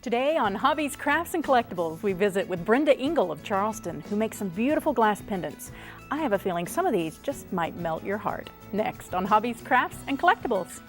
Today on Hobbies, Crafts, and Collectibles, we visit with Brenda Engel of Charleston, who makes some beautiful glass pendants. I have a feeling some of these just might melt your heart. Next on Hobbies, Crafts, and Collectibles.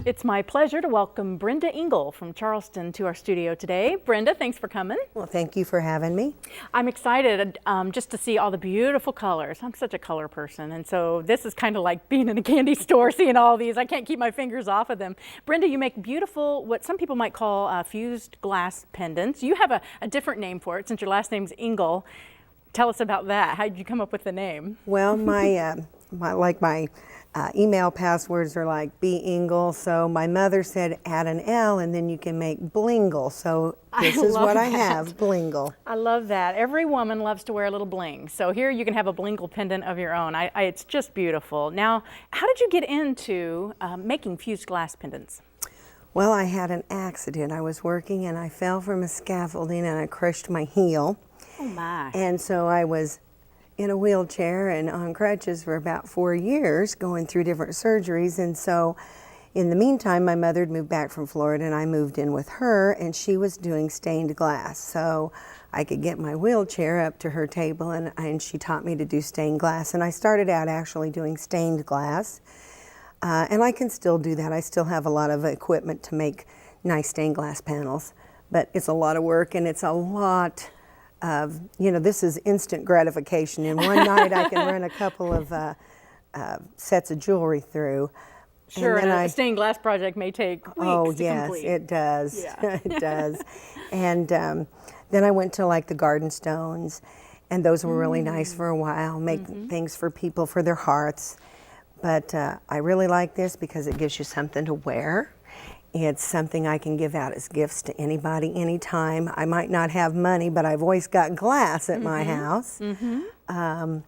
It's my pleasure to welcome Brenda Engel from Charleston to our studio today. Brenda, thanks for coming. Well, thank you for having me. I'm excited just to see all the beautiful colors. I'm such a color person, and so this is kind of like being in a candy store, seeing all these. I can't keep my fingers off of them. Brenda, you make beautiful, what some people might call fused glass pendants. You have a different name for it since your last name's Engel. Tell us about that. How did you come up with the name? Well, my email passwords are like B. Engel, so my mother said add an L and then you can make blingle. So this is what I have, blingle. I love that. Every woman loves to wear a little bling. So here you can have a blingle pendant of your own. It's just beautiful. Now, how did you get into making fused glass pendants? Well, I had an accident. I was working and I fell from a scaffolding and I crushed my heel. Oh my. And so I was in a wheelchair and on crutches for about 4 years, going through different surgeries. And so in the meantime, my mother had moved back from Florida and I moved in with her, and she was doing stained glass. So I could get my wheelchair up to her table, and she taught me to do stained glass. And I started out actually doing stained glass. And I can still do that. I still have a lot of equipment to make nice stained glass panels, but it's a lot of work and it's a lot of, this is instant gratification. In one night I can run a couple of sets of jewelry through. Sure, and a stained glass project may take weeks to yes, complete. It does. Yeah. It does. And then I went to like the garden stones, and those were really nice for a while, make things for people for their hearths. But I really like this because it gives you something to wear. It's something I can give out as gifts to anybody, anytime. I might not have money, but I've always got glass at my house. And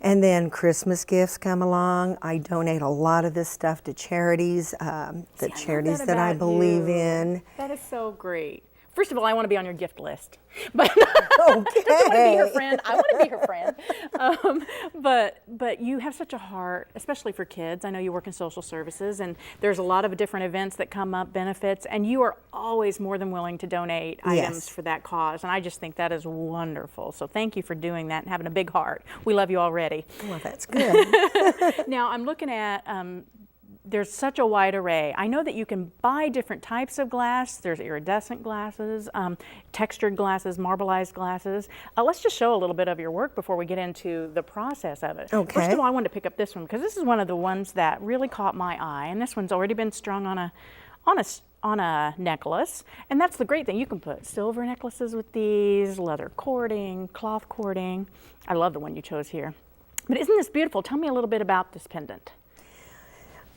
then Christmas gifts come along. I donate a lot of this stuff to charities, the charities that I believe in. That is so great. First of all, I want to be on your gift list. But Okay. I want to be her friend. I want to be her friend. But you have such a heart, especially for kids. I know you work in social services, and there's a lot of different events that come up, benefits, and you are always more than willing to donate items for that cause. And I just think that is wonderful. So thank you for doing that and having a big heart. We love you already. Well, that's good. Now, I'm looking at there's such a wide array. I know that you can buy different types of glass. There's iridescent glasses, textured glasses, marbleized glasses. Let's just show a little bit of your work before we get into the process of it. Okay. First of all, I wanted to pick up this one because this is one of the ones that really caught my eye, and this one's already been strung on a necklace. And that's the great thing. You can put silver necklaces with these, leather cording, cloth cording. I love the one you chose here. But isn't this beautiful? Tell me a little bit about this pendant.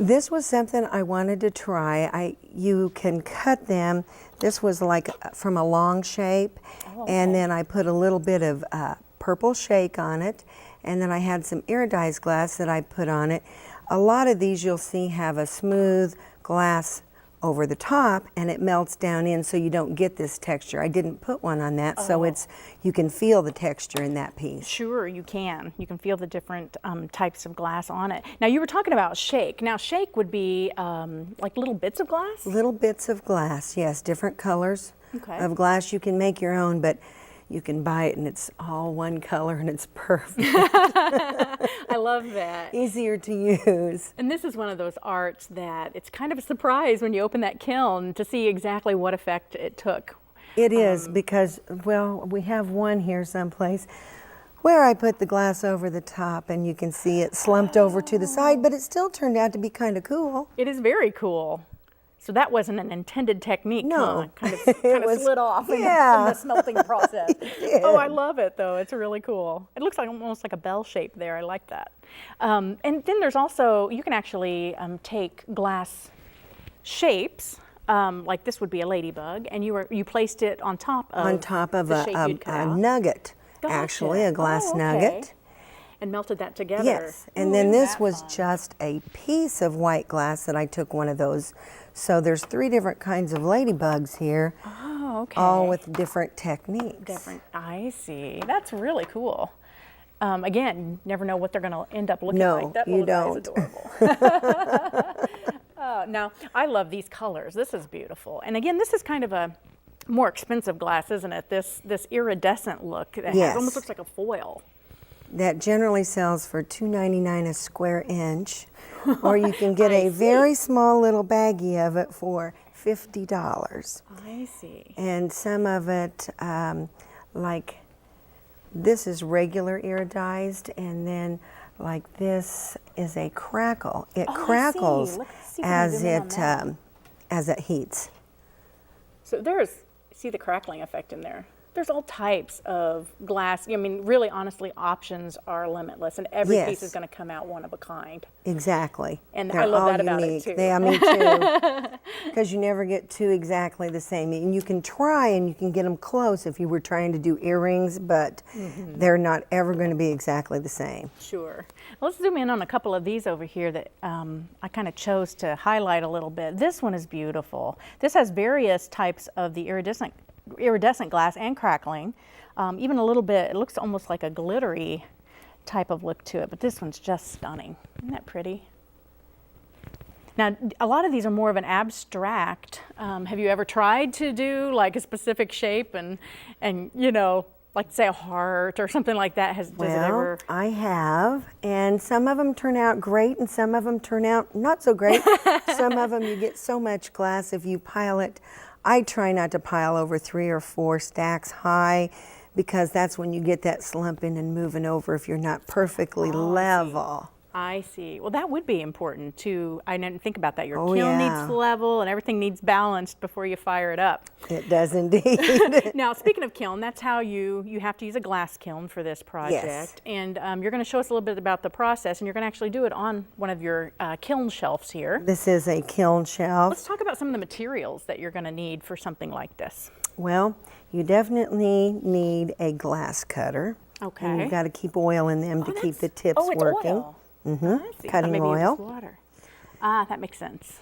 This was something I wanted to try. You can cut them. This was like from a long shape, and then I put a little bit of purple shake on it, and then I had some iridized glass that I put on it. A lot of these you'll see have a smooth glass over the top, and it melts down in, so you don't get this texture. I didn't put one on that, so you can feel the texture in that piece. Sure, you can. You can feel the different types of glass on it. Now, you were talking about shake. Now, shake would be like little bits of glass? Little bits of glass, yes. Different colors of glass. You can make your own, but you can buy it and it's all one color and it's perfect. I love that. Easier to use. And this is one of those arts that it's kind of a surprise when you open that kiln to see exactly what effect it took. It is because, well, we have one here someplace where I put the glass over the top and you can see it slumped over to the side, but it still turned out to be kind was It is very cool. So that wasn't an intended technique. No. Huh? Kind of slid off in the smelting process. Oh, I love it though. It's really cool. It looks like almost like a bell shape there. I like that. And then there's also, you can actually take glass shapes, like this would be a ladybug, and you placed it on top of a nugget, Gotcha. actually, a glass nugget. and melted that together. Yes, and Ooh, then isn't this that was fun? just a piece of white glass that I took one of those. So there's 3 different kinds of ladybugs here, Oh, okay. all with different techniques. Different. I see. That's really cool. Again, you never know what they're going to end up looking No, like. That you little guy is don't. adorable. Now, I love these colors. This is beautiful. And again, this is kind of a more expensive glass, isn't it? This iridescent look that Yes. almost looks like a foil. That generally sells for $2.99 a square inch, or you can get I a see. very small little baggie of it for $50. I see. And some of it, like this is regular iridized, and then like this is a crackle. It Oh, I see. crackles Look, see if I can zoom in on that. as it heats. So see the crackling effect in there. There's all types of glass. I mean, really, honestly, options are limitless, and every Yes. piece is going to come out one of a kind. Exactly. And They're I love all that about it, unique. too. Me too. Because you never get 2 exactly the same. And you can try and you can get them close if you were trying to do earrings, but they're not ever going to be exactly the same. Sure. Let's zoom in on a couple of these over here that I kind of chose to highlight a little bit. This one is beautiful. This has various types of the iridescent glass and crackling. Even a little bit, it looks almost like a glittery type of look to it, but this one's just stunning. Isn't that pretty? Now, a lot of these are more of an abstract. Have you ever tried to do like a specific shape and you know, like say a heart or something like that? Does it ever? I have, and some of them turn out great and some of them turn out not so great. Some of them you get so much glass if you pile it. I try not to pile over 3 or 4 stacks high, because that's when you get that slumping and moving over if you're not perfectly level. I see. Well, that would be important too. I didn't think about that. Your Oh, kiln yeah. needs level and everything needs balanced before you fire it up. It does indeed. Now, speaking of kiln, that's how you have to use a glass kiln for this project. Yes. And you're going to show us a little bit about the process, and you're going to actually do it on one of your kiln shelves here. This is a kiln shelf. Let's talk about some of the materials that you're going to need for something like this. Well, you definitely need a glass cutter. Okay. And you've got to keep oil in them to keep the tips Oh, it's working. oil. I see. Cutting Maybe oil. it's water. Ah, that makes sense.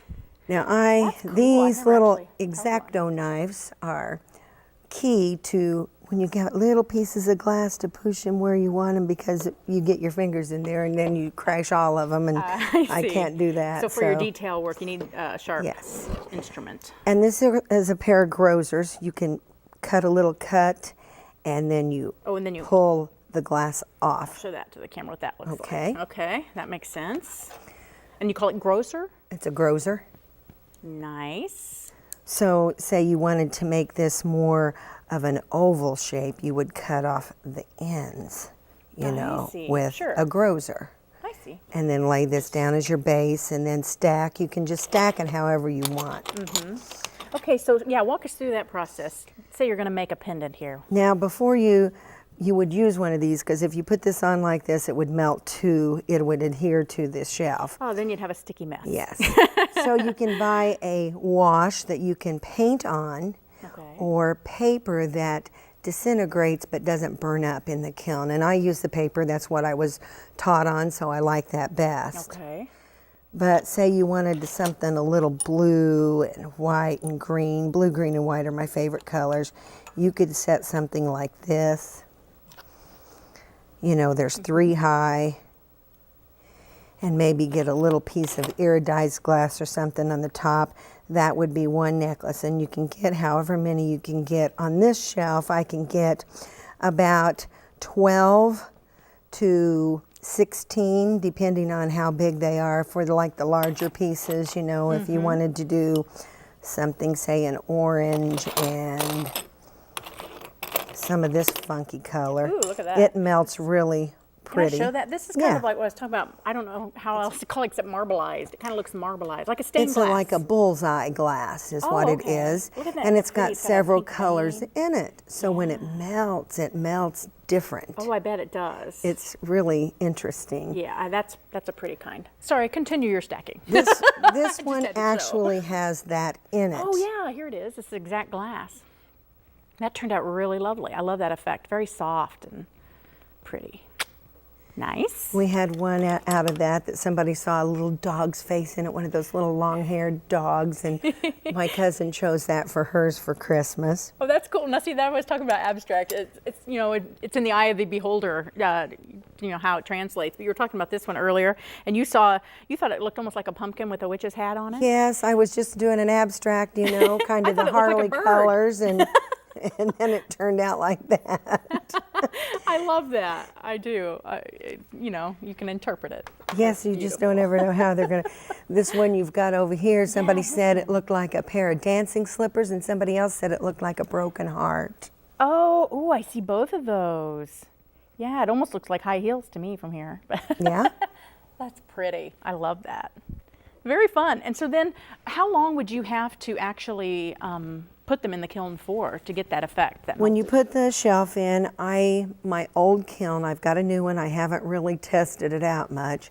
Now That's cool. I've these never little actually held X-Acto knives are key to when you get little pieces of glass to push them where you want them, because you get your fingers in there and then you crash all of them, and I see. can't do that. So for your detail work, you need a sharp Yes. instrument. And this is a pair of grozers. You can cut a little cut and then you pull the glass off. Show that to the camera what that looks Okay. like. Okay, that makes sense. And you call it grocer? It's a grozer. Nice. So say you wanted to make this more of an oval shape, you would cut off the ends, you know, see. with Sure. a grozer. I see. And then lay this down as your base and then stack. You can just stack it however you want. Okay, so yeah, walk us through that process. Say you're going to make a pendant here. Now before you would use one of these, because if you put this on like this, it would melt it would adhere to this shelf. Oh, then you'd have a sticky mess. Yes. So you can buy a wash that you can paint on, or paper that disintegrates but doesn't burn up in the kiln. And I use the paper, that's what I was taught on, so I like that best. Okay. But say you wanted something a little blue and white and green. Blue, green, and white are my favorite colors. You could set something like this. You know, there's 3 high, and maybe get a little piece of iridized glass or something on the top. That would be 1 necklace, and you can get however many you can get. On this shelf, I can get about 12 to 16, depending on how big they are for the larger pieces, you know, if you wanted to do something, say an orange and some of this funky color. Ooh, look at that. It melts really pretty. Can I show that? This is kind of like what I was talking about. I don't know how else to call it except marbleized. It kind of looks marbleized, like a stained It's glass. like a bullseye glass is what it okay. is. Look at that And it's pretty got kind of several pink colors vein. in it. So when it melts different. Oh, I bet it does. It's really interesting. Yeah, that's a pretty kind. Sorry, continue your stacking. This one had to show. actually has that in it. Oh yeah, here it is. It's the exact glass. That turned out really lovely. I love that effect. Very soft and pretty. Nice. We had one out of that somebody saw a little dog's face in it, one of those little long-haired dogs, and my cousin chose that for hers for Christmas. Oh, that's cool. Now, see, that I was talking about abstract. It's you know, it's in the eye of the beholder, you know, how it translates. But you were talking about this one earlier, and you thought it looked almost like a pumpkin with a witch's hat on it? Yes, I was just doing an abstract, you know, kind of the Harley colors, and then it turned out like that. I love that. I do. You know, you can interpret it. Yes, you just don't ever know how they're going to. This one you've got over here, somebody said it looked like a pair of dancing slippers, and somebody else said it looked like a broken heart. Oh, ooh, I see both of those. Yeah, it almost looks like high heels to me from here. Yeah? That's pretty. I love that. Very fun. And so then, how long would you have to actually put them in the kiln for to get that effect? When you put the shelf in, my old kiln, I've got a new one, I haven't really tested it out much.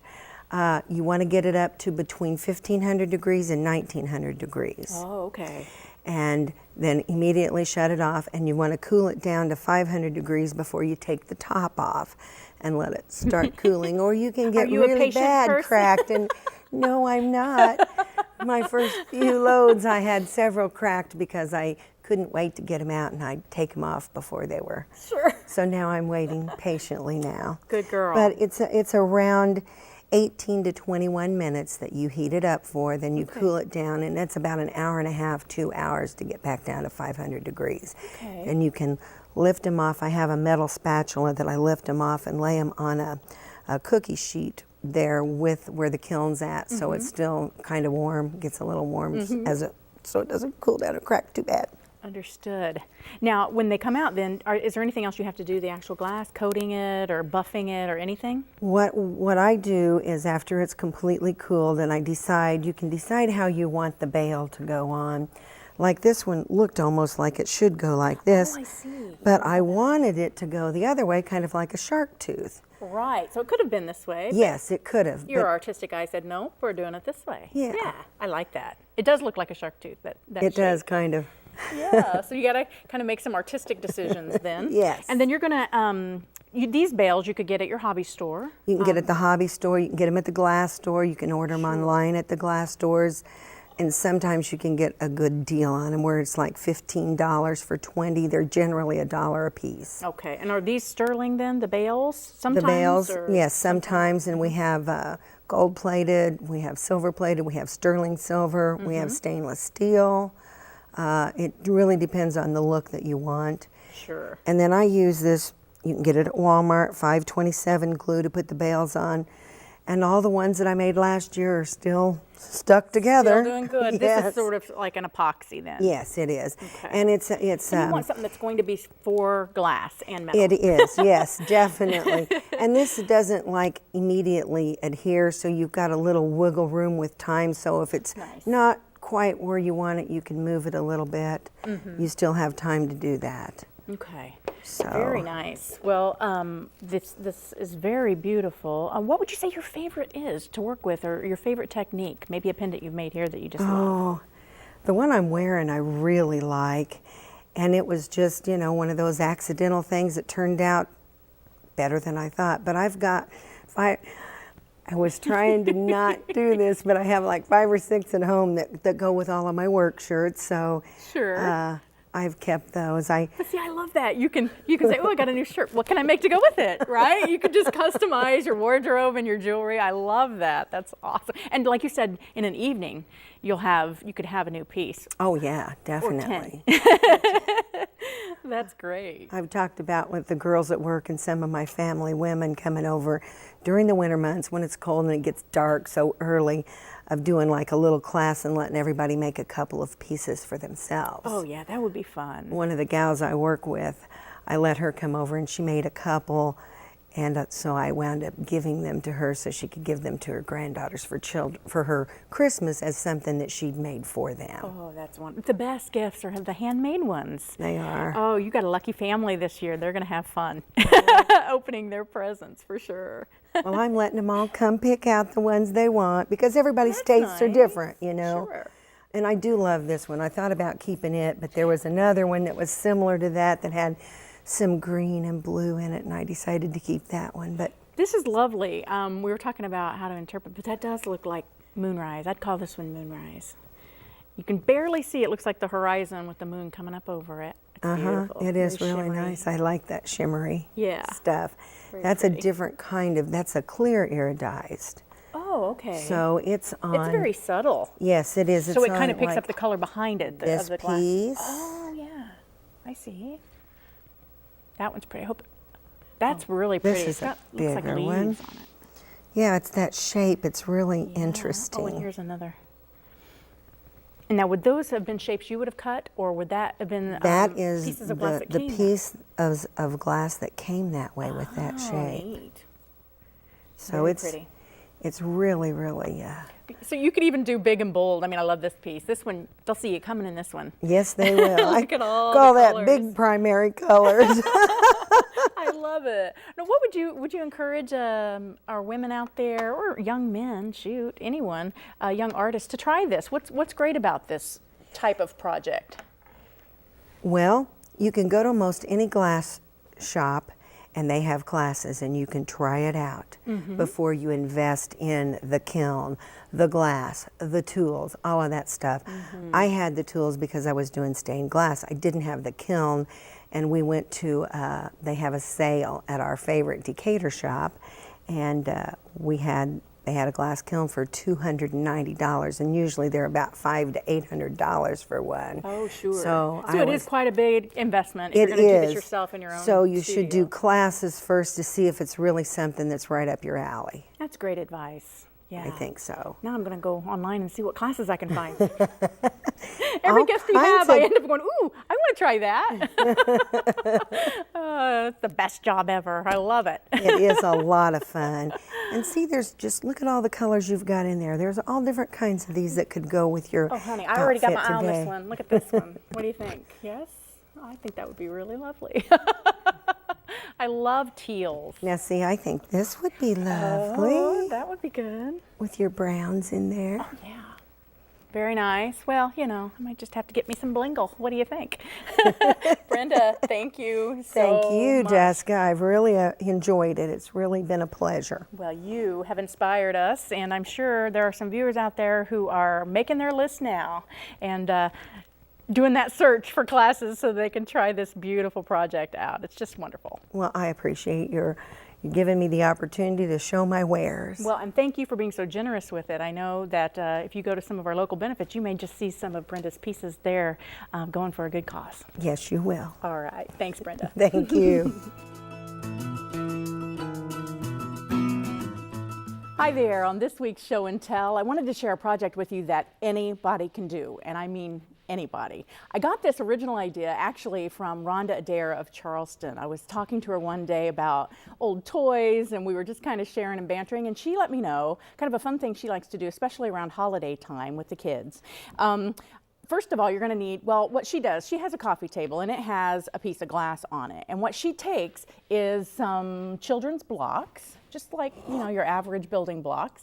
You want to get it up to between 1500 degrees and 1900 degrees. Oh, okay. And then immediately shut it off, and you want to cool it down to 500 degrees before you take the top off and let it start cooling, or you can get really bad cracked. And no, I'm not. My first few loads, I had several cracked because I couldn't wait to get them out, and I'd take them off before they were. Sure. So now I'm waiting patiently now. Good girl. But it's around 18 to 21 minutes that you heat it up for, then you cool it down, and that's about an hour and a half, 2 hours to get back down to 500 degrees. Okay. And you can lift them off. I have a metal spatula that I lift them off and lay them on a cookie sheet there with where the kiln's at, so it's still kind of warm, gets a little warm so it doesn't cool down or crack too bad. Understood. Now, when they come out, then, is there anything else you have to do, the actual glass, coating it or buffing it or anything? What I do is after it's completely cooled, and you can decide how you want the bale to go on. Like this one looked almost like it should go like this. Oh, I see. But I wanted it to go the other way, kind of like a shark tooth. Right, so it could have been this way. Yes, it could have. Your artistic eye said, no, we're doing it this way. Yeah. Yeah, I like that. It does look like a shark tooth. That it does, kind of. Yeah, so you got to kind of make some artistic decisions then. Yes. And then you're going to, these bales you could get at your hobby store. You can get at the hobby store, you can get them at the glass store, you can order them online at the glass stores, and sometimes you can get a good deal on them where it's like $15 for 20. They're generally $1 a piece. Okay, and are these sterling then, the bales? Sometimes? The bales, yes, sometimes, and we have gold plated, we have silver plated, we have sterling silver, we have stainless steel. It really depends on the look that you want. Sure. And then I use this, you can get it at Walmart, 527 glue to put the bales on. And all the ones that I made last year are still stuck together. Still doing good. Yes. This is sort of like an epoxy then. Yes, it is. Okay. And it's And you want something that's going to be for glass and metal. it is, yes, definitely. And this doesn't like immediately adhere, so you've got a little wiggle room with time. So if it's not quite where you want it, you can move it a little bit. You still have time to do that. Okay. So Very nice. Well, this is very beautiful. What would you say your favorite is to work with, or your favorite technique? Maybe a pendant you've made here that you just love. The one I'm wearing I really like, and it was just, you know, one of those accidental things that turned out better than I thought. But I was trying to not do this, but I have like 5 or 6 at home that go with all of my work shirts, so Sure. I've kept those. But see, I love that. You can say, oh, I got a new shirt. What can I make to go with it, right? You can just customize your wardrobe and your jewelry. I love that. That's awesome. And like you said, in an evening, you could have a new piece. Oh yeah, definitely. That's great. I've talked about with the girls at work and some of my family women coming over during the winter months when it's cold and it gets dark so early, of doing like a little class and letting everybody make a couple of pieces for themselves. Oh yeah, that would be fun. One of the gals I work with, I let her come over and she made a couple, and so I wound up giving them to her so she could give them to her granddaughters for her Christmas as something that she'd made for them. Oh, that's wonderful. The best gifts are the handmade ones. They are. Oh, you got a lucky family this year. They're going to have fun opening their presents for sure. Well, I'm letting them all come pick out the ones they want because everybody's tastes are different, you know. Sure. And I do love this one. I thought about keeping it, but there was another one that was similar to that had some green and blue in it, and I decided to keep that one. But This is lovely. We were talking about how to interpret, but that does look like moonrise. I'd call this one moonrise. You can barely see it. Looks like the horizon with the moon coming up over it. It's beautiful. It is Very really shimmery. nice. I like that shimmery stuff. Very That's pretty. a different kind of, that's a clear iridized. Oh, okay. So it's on. It's very subtle. Yes, it is. So it's it kind on, of picks like, up the color behind it this of the glass. piece. Oh, yeah. I see. That one's pretty. I hope that's really pretty. This is a looks like bigger leaves one. on it. Yeah, it's that shape. It's really Yeah. interesting. Oh, and here's another. And now, would those have been shapes you would have cut, or would that have been That is pieces of glass that the came piece of glass that came that way with that shape. Neat. So Very it's pretty. it's really So you could even do big and bold. I mean, I love this piece. This one, they'll see you coming in this one. yes, they will. Look at all call the that colors. big primary colors. I love it. Now, what would you encourage our women out there, or young men, shoot, anyone, young artists, to try this? What's great about this type of project? Well, you can go to most any glass shop and they have classes and you can try it out before you invest in the kiln, the glass, the tools, all of that stuff. I had the tools because I was doing stained glass. I didn't have the kiln, and we went to, they have a sale at our favorite Decatur shop, and they had a glass kiln for $290, and usually they're about $500 to $800 for one. Oh, sure. So it is quite a big investment if you're going to do this yourself in your own So you should do studio. classes first to see if it's really something that's right up your alley. That's great advice. Yeah. I think so. Now I'm going to go online and see what classes I can find. Every All guest we kinds have, I of- end up going, ooh, I want to try that. It's the best job ever. I love it. It is a lot of fun. And see, look at all the colors you've got in there. There's all different kinds of these that could go with your Oh, honey, I already got my outfit eye on today. this one. Look at this one. What do you think? Yes? I think that would be really lovely. I love teals. Now see, I think this would be lovely Oh, that would be good. with your browns in there. Yeah. Very nice. Well, I might just have to get me some blingle. What do you think? Brenda, thank you Thank so you, much. Jessica. I've really enjoyed it. It's really been a pleasure. Well, you have inspired us, and I'm sure there are some viewers out there who are making their list now and doing that search for classes so they can try this beautiful project out. It's just wonderful. Well, I appreciate you giving me the opportunity to show my wares. Well, and thank you for being so generous with it. I know that if you go to some of our local benefits, you may just see some of Brenda's pieces there going for a good cause. Yes, you will. All right. Thanks, Brenda. Thank you. Hi there. On this week's Show and Tell, I wanted to share a project with you that anybody can do, and I mean anybody. I got this original idea actually from Rhonda Adair of Charleston. I was talking to her one day about old toys, and we were just kind of sharing and bantering, and she let me know kind of a fun thing she likes to do, especially around holiday time with the kids. First of all, you're going to need, well, what she does, she has a coffee table and it has a piece of glass on it. And what she takes is some children's blocks, just like, your average building blocks.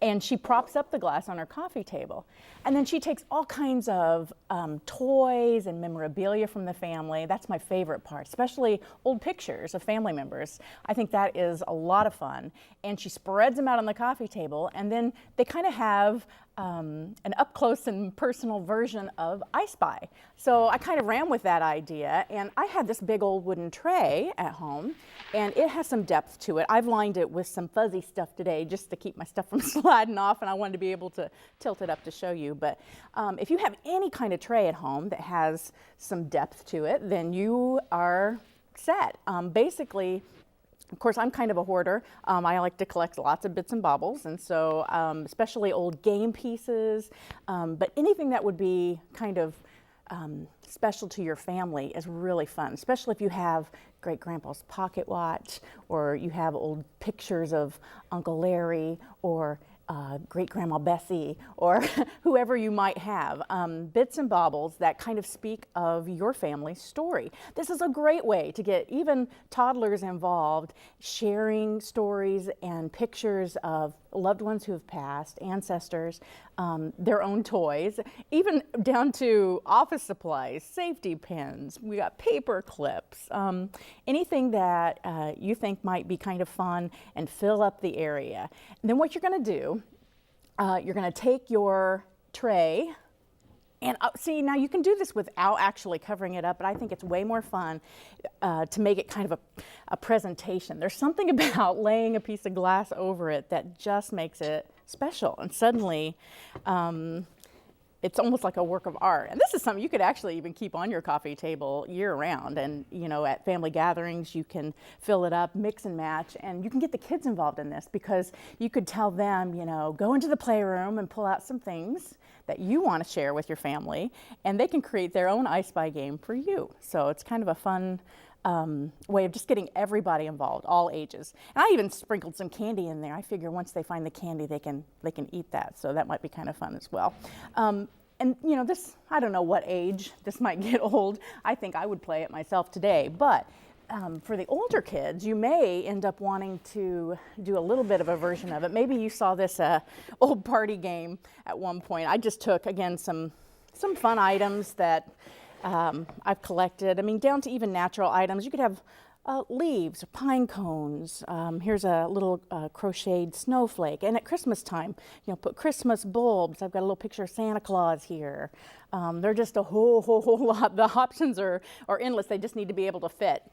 And she props up the glass on her coffee table. And then she takes all kinds of toys and memorabilia from the family. That's my favorite part, especially old pictures of family members. I think that is a lot of fun. And she spreads them out on the coffee table, and then they kind of have an up close and personal version of I Spy. So I kind of ran with that idea, and I had this big old wooden tray at home, and it has some depth to it. I've lined it with some fuzzy stuff today just to keep my stuff from sliding off, and I wanted to be able to tilt it up to show you. But if you have any kind of tray at home that has some depth to it, then you are set. Basically, of course, I'm kind of a hoarder. I like to collect lots of bits and baubles, and so especially old game pieces, but anything that would be kind of special to your family is really fun, especially if you have great-grandpa's pocket watch, or you have old pictures of Uncle Larry, or great grandma Bessie, or whoever you might have. Bits and baubles that kind of speak of your family's story. This is a great way to get even toddlers involved, sharing stories and pictures of loved ones who have passed, ancestors, their own toys, even down to office supplies, safety pins. We got paper clips, anything that you think might be kind of fun, and fill up the area. And then what you're going to do, you're going to take your tray, and see, now you can do this without actually covering it up, but I think it's way more fun to make it kind of a presentation. There's something about laying a piece of glass over it that just makes it special, and suddenly it's almost like a work of art. And this is something you could actually even keep on your coffee table year round. And at family gatherings, you can fill it up, mix and match, and you can get the kids involved in this, because you could tell them, go into the playroom and pull out some things that you want to share with your family, and they can create their own I Spy game for you. So it's kind of a fun way of just getting everybody involved, all ages. And I even sprinkled some candy in there. I figure once they find the candy, they can eat that. So that might be kind of fun as well. And this, I don't know what age this might get old. I think I would play it myself today. But for the older kids, you may end up wanting to do a little bit of a version of it. Maybe you saw this old party game at one point. I just took, again, some fun items that I've collected. I mean, down to even natural items. You could have leaves, pine cones. Here's a little crocheted snowflake. And at Christmas time, put Christmas bulbs. I've got a little picture of Santa Claus here. They're just a whole lot. The options are endless. They just need to be able to fit.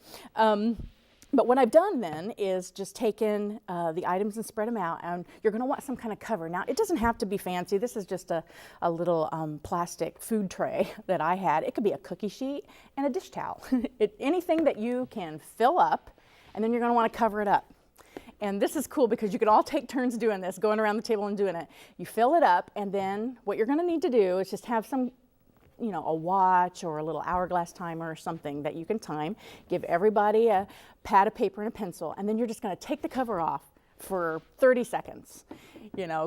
But what I've done then is just taken the items and spread them out, and you're going to want some kind of cover. Now, it doesn't have to be fancy. This is just a little plastic food tray that I had. It could be a cookie sheet and a dish towel. Anything that you can fill up, and then you're going to want to cover it up. And this is cool because you can all take turns doing this, going around the table and doing it. You fill it up, and then what you're going to need to do is just have some a watch or a little hourglass timer or something that you can time. Give everybody a pad of paper and a pencil, and then you're just going to take the cover off for 30 seconds.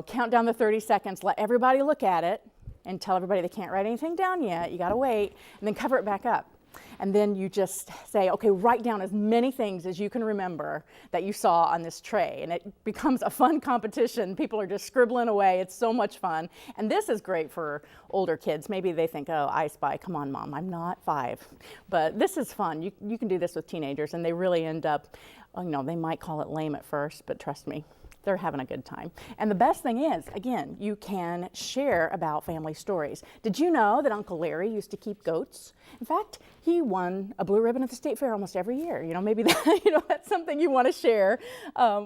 Count down the 30 seconds, let everybody look at it, and tell everybody they can't write anything down yet. You got to wait, and then cover it back up. And then you just say, okay, write down as many things as you can remember that you saw on this tray. And it becomes a fun competition. People are just scribbling away. It's so much fun. And this is great for older kids. Maybe they think, oh, I Spy, come on, Mom, I'm not 5. But this is fun. You can do this with teenagers, and they really end up, they might call it lame at first, but trust me, they're having a good time. And the best thing is, again, you can share about family stories. Did you know that Uncle Larry used to keep goats? In fact, he won a blue ribbon at the state fair almost every year. Maybe that's something you want to share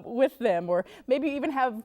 with them, or maybe even have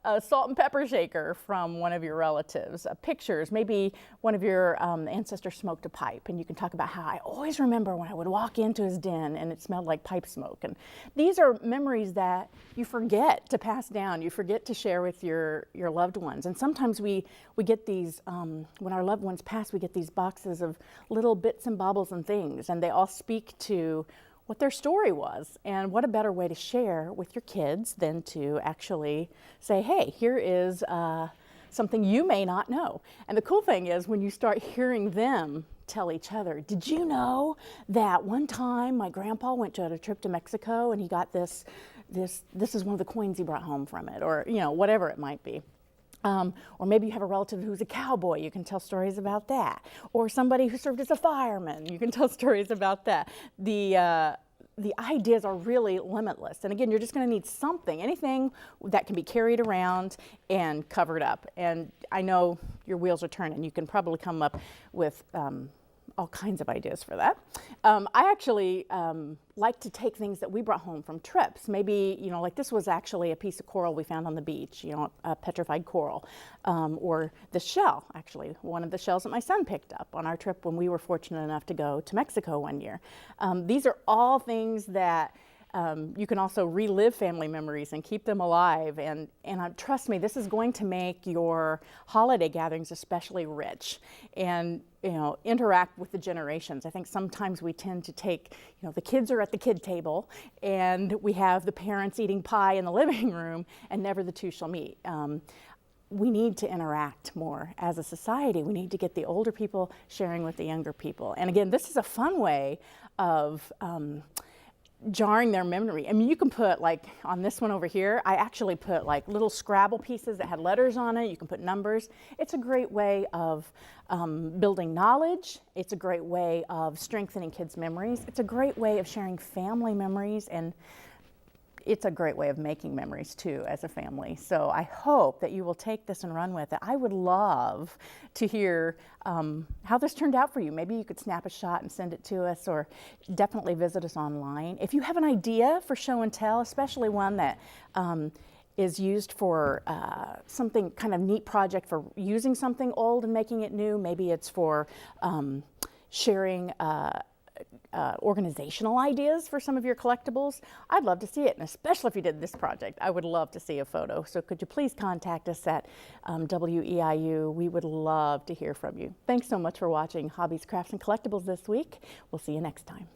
a salt and pepper shaker from one of your relatives. Pictures, maybe one of your ancestors smoked a pipe, and you can talk about how I always remember when I would walk into his den and it smelled like pipe smoke. And these are memories that you forget to pass down, you forget to share with your loved ones. And sometimes we get these, when our loved ones pass, we get these boxes of little bits and baubles and things, and they all speak to what their story was. And what a better way to share with your kids than to actually say, hey, here is something you may not know. And the cool thing is when you start hearing them tell each other, did you know that one time my grandpa went on a trip to Mexico and he got this is one of the coins he brought home from it, or whatever it might be. Or maybe you have a relative who's a cowboy, you can tell stories about that. Or somebody who served as a fireman, you can tell stories about that. The ideas are really limitless. And again, you're just going to need something, anything that can be carried around and covered up. And I know your wheels are turning. You can probably come up with all kinds of ideas for that. I actually like to take things that we brought home from trips. Maybe, like this was actually a piece of coral we found on the beach, a petrified coral. Or the shell, actually, one of the shells that my son picked up on our trip when we were fortunate enough to go to Mexico one year. These are all things that You can also relive family memories and keep them alive. And trust me, this is going to make your holiday gatherings especially rich. And interact with the generations. I think sometimes we tend to take, the kids are at the kid table and we have the parents eating pie in the living room and never the two shall meet. We need to interact more as a society. We need to get the older people sharing with the younger people. And again, this is a fun way of jarring their memory. I mean, you can put, like on this one over here, I actually put like little Scrabble pieces that had letters on it. You can put numbers. It's a great way of building knowledge. It's a great way of strengthening kids' memories. It's a great way of sharing family memories, and it's a great way of making memories too as a family. So I hope that you will take this and run with it. I would love to hear how this turned out for you. Maybe you could snap a shot and send it to us, or definitely visit us online. If you have an idea for show and tell, especially one that is used for something kind of neat project for using something old and making it new. Maybe it's for sharing organizational ideas for some of your collectibles. I'd love to see it, and especially if you did this project, I would love to see a photo. So could you please contact us at WEIU? We would love to hear from you. Thanks so much for watching Hobbies, Crafts, and Collectibles this week. We'll see you next time.